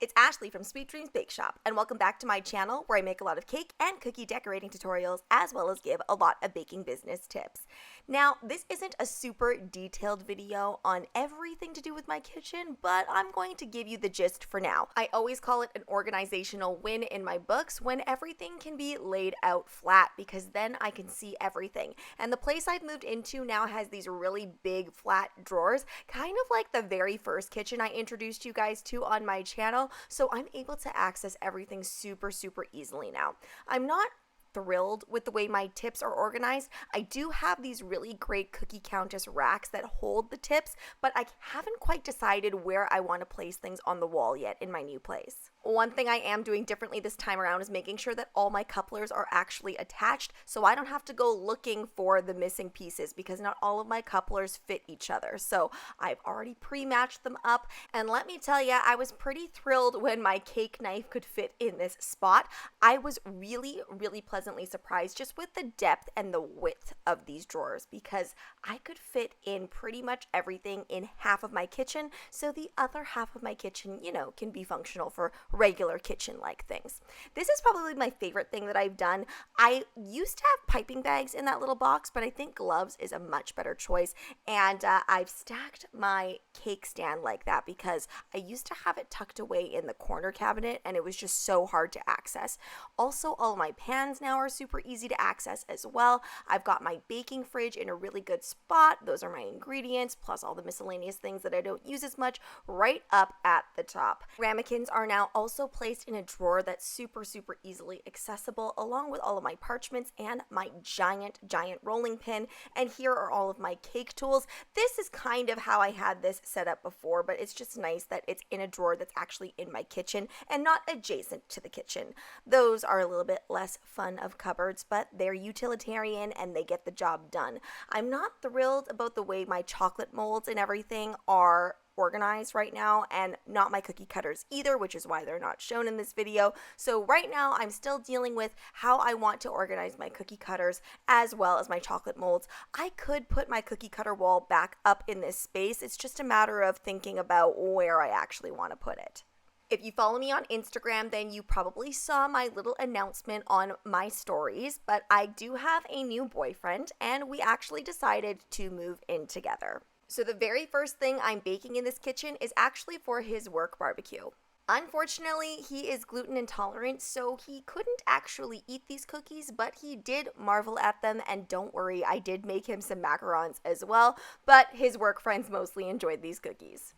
It's Ashley from Sweet Dreams Bake Shop, and welcome back to my channel where I make a lot of cake and cookie decorating tutorials as well as give a lot of baking business tips. Now, this isn't a super detailed video on everything to do with my kitchen, but I'm going to give you the gist for now. I always call it an organizational win in my books when everything can be laid out flat because then I can see everything. And the place I've moved into now has these really big flat drawers, kind of like the very first kitchen I introduced you guys to on my channel. So I'm able to access everything super easily now. I'm not thrilled with the way my tips are organized. I do have these really great cookie countess racks that hold the tips, but I haven't quite decided where I want to place things on the wall yet in my new place. One thing I am doing differently this time around is making sure that all my couplers are actually attached so I don't have to go looking for the missing pieces because not all of my couplers fit each other. So I've already pre-matched them up, and let me tell you, I was pretty thrilled when my cake knife could fit in this spot. I was really pleasantly surprised just with the depth and the width of these drawers because I could fit in pretty much everything in half of my kitchen, so the other half of my kitchen, can be functional for regular kitchen-like things. This is probably my favorite thing that I've done. I used to have piping bags in that little box, but I think gloves is a much better choice, and I've stacked my cake stand like that because I used to have it tucked away in the corner cabinet and it was just so hard to access. Also, all of my pans now are super easy to access as well. I've got my baking fridge in a really good spot. Those are my ingredients, plus all the miscellaneous things that I don't use as much right up at the top. Ramekins are now also placed in a drawer that's super easily accessible, along with all of my parchments and my giant rolling pin. And here are all of my cake tools. This is kind of how I had this set up before, but it's just nice that it's in a drawer that's actually in my kitchen and not adjacent to the kitchen. Those are a little bit less fun of cupboards, but they're utilitarian and they get the job done. I'm not thrilled about the way my chocolate molds and everything are organized right now, and not my cookie cutters either, which is why they're not shown in this video. So right now I'm still dealing with how I want to organize my cookie cutters as well as my chocolate molds. I could put my cookie cutter wall back up in this space. It's just a matter of thinking about where I actually want to put it. If you follow me on Instagram, then you probably saw my little announcement on my stories, but I do have a new boyfriend and we actually decided to move in together. So the very first thing I'm baking in this kitchen is actually for his work barbecue. Unfortunately, he is gluten intolerant, so he couldn't actually eat these cookies, but he did marvel at them, and don't worry, I did make him some macarons as well, but his work friends mostly enjoyed these cookies.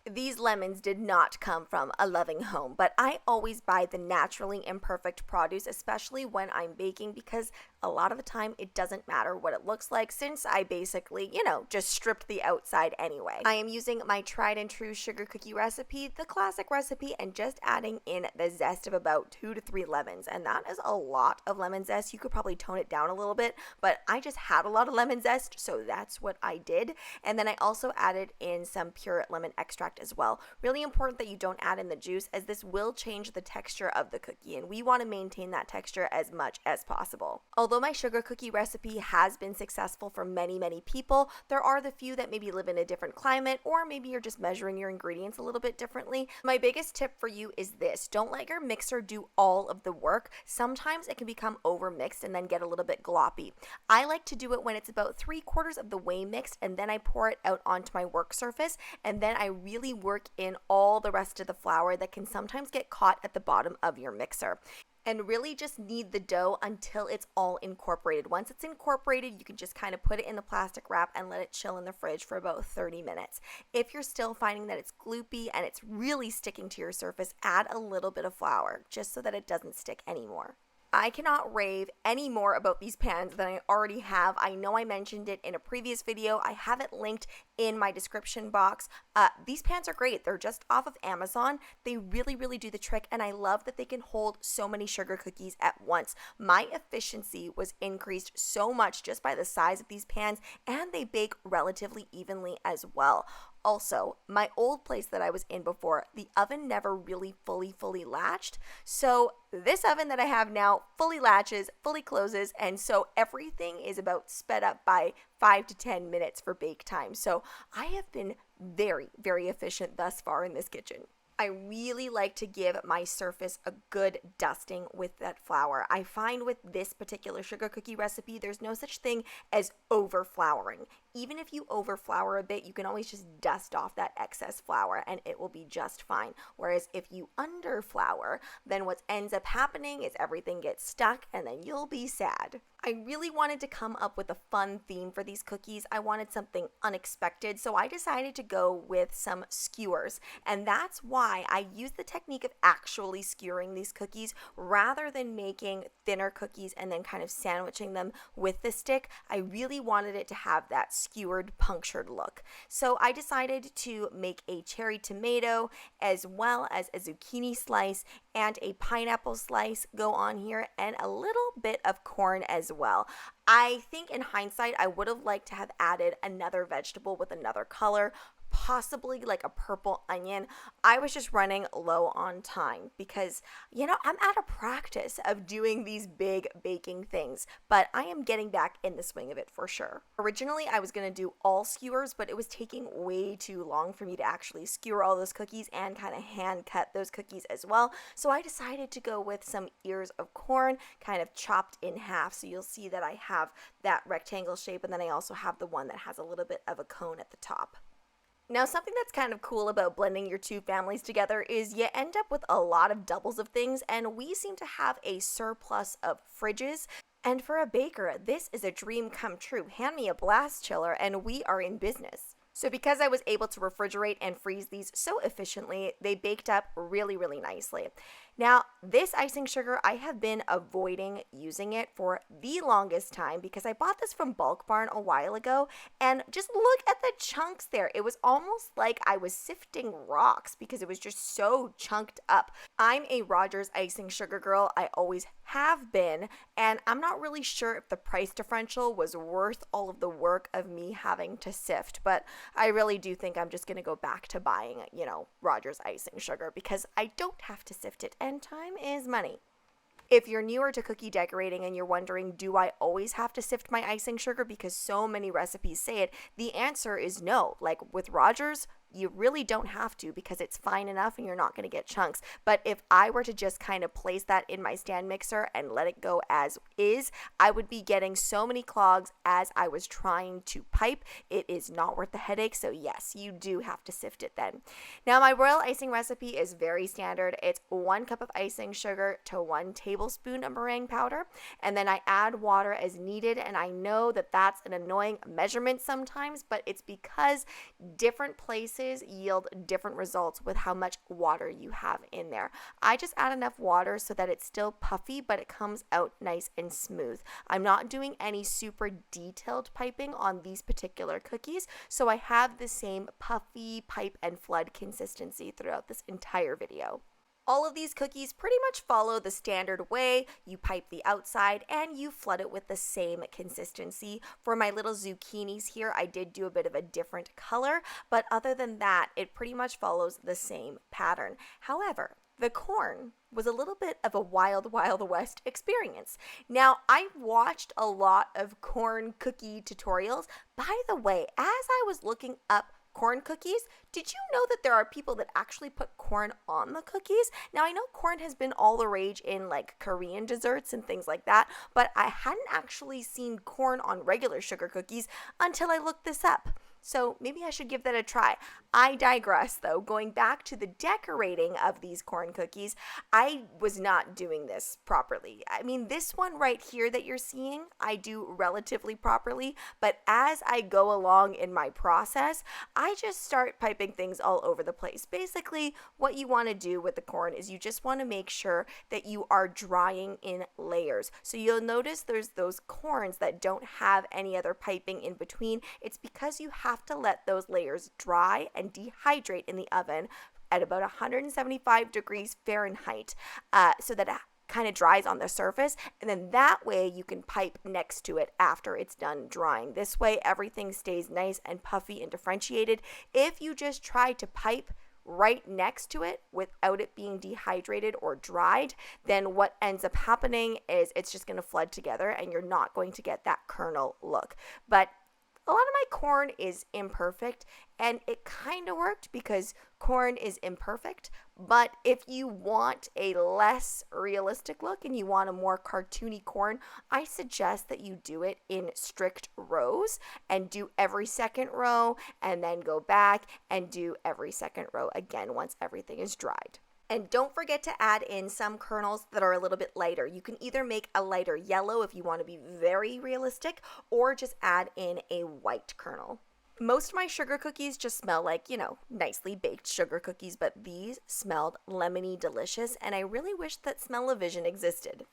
These lemons did not come from a loving home, but I always buy the naturally imperfect produce, especially when I'm baking, because a lot of the time it doesn't matter what it looks like since I basically, just stripped the outside anyway. I am using my tried and true sugar cookie recipe, the classic recipe, and just adding in the zest of about 2 to 3 lemons, and that is a lot of lemon zest. You could probably tone it down a little bit, but I just had a lot of lemon zest, so that's what I did. And then I also added in some pure lemon extract as well. Really important that you don't add in the juice, as this will change the texture of the cookie, and we want to maintain that texture as much as possible. Although my sugar cookie recipe has been successful for many people, there are the few that maybe live in a different climate, or maybe you're just measuring your ingredients a little bit differently. My biggest tip for you is this: don't let your mixer do all of the work. Sometimes it can become over mixed and then get a little bit gloppy. I like to do it when it's about 3/4 of the way mixed, and then I pour it out onto my work surface, and then I really work in all the rest of the flour that can sometimes get caught at the bottom of your mixer. And really just knead the dough until it's all incorporated. Once it's incorporated, you can just kind of put it in the plastic wrap and let it chill in the fridge for about 30 minutes. If you're still finding that it's gloopy and it's really sticking to your surface, add a little bit of flour just so that it doesn't stick anymore. I cannot rave any more about these pans than I already have. I know I mentioned it in a previous video. I have it linked in my description box. These pans are great. They're just off of Amazon. They really do the trick, and I love that they can hold so many sugar cookies at once. My efficiency was increased so much just by the size of these pans, and they bake relatively evenly as well. Also, my old place that I was in before, the oven never really fully latched. So this oven that I have now fully latches, fully closes, and so everything is about sped up by 5 to 10 minutes for bake time. So I have been very efficient thus far in this kitchen. I really like to give my surface a good dusting with that flour. I find with this particular sugar cookie recipe, there's no such thing as over flouring. Even if you over flour a bit, you can always just dust off that excess flour and it will be just fine. Whereas if you under flour, then what ends up happening is everything gets stuck and then you'll be sad. I really wanted to come up with a fun theme for these cookies. I wanted something unexpected, so I decided to go with some skewers. And that's why I used the technique of actually skewering these cookies rather than making thinner cookies and then kind of sandwiching them with the stick. I really wanted it to have that skewered, punctured look. So I decided to make a cherry tomato as well as a zucchini slice and a pineapple slice go on here, and a little bit of corn as well. I think in hindsight, I would have liked to have added another vegetable with another color, possibly like a purple onion. I was just running low on time because, I'm out of practice of doing these big baking things, but I am getting back in the swing of it for sure. Originally, I was going to do all skewers, but it was taking way too long for me to actually skewer all those cookies and kind of hand cut those cookies as well. So I decided to go with some ears of corn kind of chopped in half. So you'll see that I have that rectangle shape, and then I also have the one that has a little bit of a cone at the top. Now, something that's kind of cool about blending your two families together is you end up with a lot of doubles of things, and we seem to have a surplus of fridges. And for a baker, this is a dream come true. Hand me a blast chiller and we are in business. So because I was able to refrigerate and freeze these so efficiently, they baked up really, really nicely. Now, this icing sugar, I have been avoiding using it for the longest time because I bought this from Bulk Barn a while ago, and just look at the chunks there. It was almost like I was sifting rocks because it was just so chunked up. I'm a Rogers icing sugar girl. I always have been, and I'm not really sure if the price differential was worth all of the work of me having to sift, but I really do think I'm just going to go back to buying, Rogers icing sugar because I don't have to sift it, and time is money. If you're newer to cookie decorating and you're wondering, do I always have to sift my icing sugar because so many recipes say it, the answer is no. Like with Rogers, you really don't have to because it's fine enough and you're not going to get chunks. But if I were to just kind of place that in my stand mixer and let it go as is, I would be getting so many clogs as I was trying to pipe. It is not worth the headache. So yes, you do have to sift it then. Now my royal icing recipe is very standard. It's 1 cup of icing sugar to 1 tablespoon of meringue powder. And then I add water as needed. And I know that that's an annoying measurement sometimes, but it's because different places yield different results with how much water you have in there. I just add enough water so that it's still puffy, but it comes out nice and smooth. I'm not doing any super detailed piping on these particular cookies, so I have the same puffy pipe and flood consistency throughout this entire video. All of these cookies pretty much follow the standard way. You pipe the outside and you flood it with the same consistency. For my little zucchinis here, I did do a bit of a different color, but other than that, it pretty much follows the same pattern. However, the corn was a little bit of a wild, wild west experience. Now, I've watched a lot of corn cookie tutorials. By the way, as I was looking up corn cookies, did you know that there are people that actually put corn on the cookies? Now, I know corn has been all the rage in like Korean desserts and things like that, but I hadn't actually seen corn on regular sugar cookies until I looked this up. So maybe I should give that a try. I digress though. Going back to the decorating of these corn cookies, I was not doing this properly. I mean, this one right here that you're seeing, I do relatively properly, but as I go along in my process, I just start piping things all over the place. Basically, what you want to do with the corn is you just want to make sure that you are drying in layers. So you'll notice there's those corns that don't have any other piping in between. It's because you have to let those layers dry and dehydrate in the oven at about 175 degrees Fahrenheit so that it kind of dries on the surface, and then that way you can pipe next to it after it's done drying. This way everything stays nice and puffy and differentiated. If you just try to pipe right next to it without it being dehydrated or dried, then what ends up happening is it's just going to flood together and you're not going to get that kernel look. But a lot of my corn is imperfect, and it kind of worked because corn is imperfect. But if you want a less realistic look and you want a more cartoony corn, I suggest that you do it in strict rows and do every second row and then go back and do every second row again once everything is dried. And don't forget to add in some kernels that are a little bit lighter. You can either make a lighter yellow if you want to be very realistic, or just add in a white kernel. Most of my sugar cookies just smell like, nicely baked sugar cookies, but these smelled lemony delicious, and I really wish that smell-o-vision existed.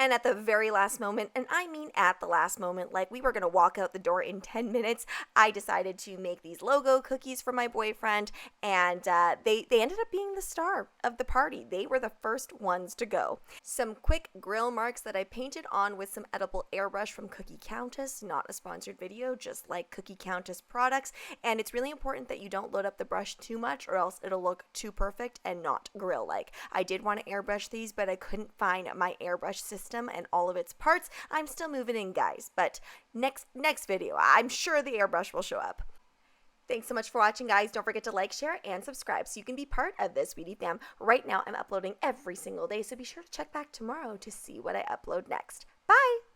And at the very last moment, and I mean at the last moment, like we were going to walk out the door in 10 minutes, I decided to make these logo cookies for my boyfriend, and they ended up being the star of the party. They were the first ones to go. Some quick grill marks that I painted on with some edible airbrush from Cookie Countess, not a sponsored video, just like Cookie Countess products, and it's really important that you don't load up the brush too much or else it'll look too perfect and not grill-like. I did want to airbrush these, but I couldn't find my airbrush system and all of its parts. I'm still moving in, guys, but next video, I'm sure the airbrush will show up. Thanks so much for watching, guys. Don't forget to like, share, and subscribe so you can be part of this Sweetie fam. Right now, I'm uploading every single day, so be sure to check back tomorrow to see what I upload next. Bye!